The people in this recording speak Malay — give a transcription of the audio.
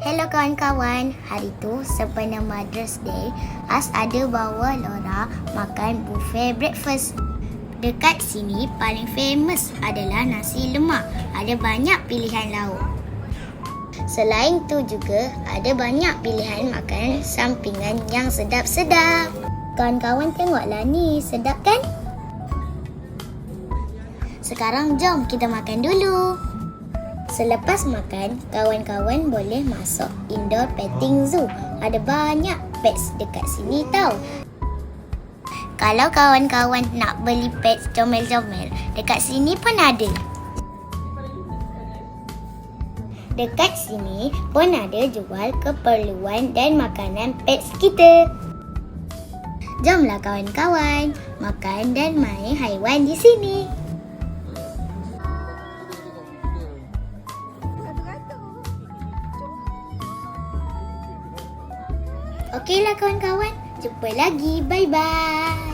Hello kawan-kawan, hari tu sempena Mother's Day, As ada bawa Laura makan buffet breakfast. Dekat sini paling famous adalah nasi lemak. Ada banyak pilihan lauk. Selain tu juga ada banyak pilihan makanan sampingan yang sedap-sedap. Kawan-kawan tengoklah ni, sedap kan? Sekarang jom kita makan dulu. Selepas makan, kawan-kawan boleh masuk indoor petting zoo. Ada banyak pets dekat sini tau. Kalau kawan-kawan nak beli pets comel-comel, dekat sini pun ada. Dekat sini pun ada jual keperluan dan makanan pets kita. Jomlah kawan-kawan, makan dan main haiwan di sini. Okeylah kawan-kawan, jumpa lagi. Bye-bye.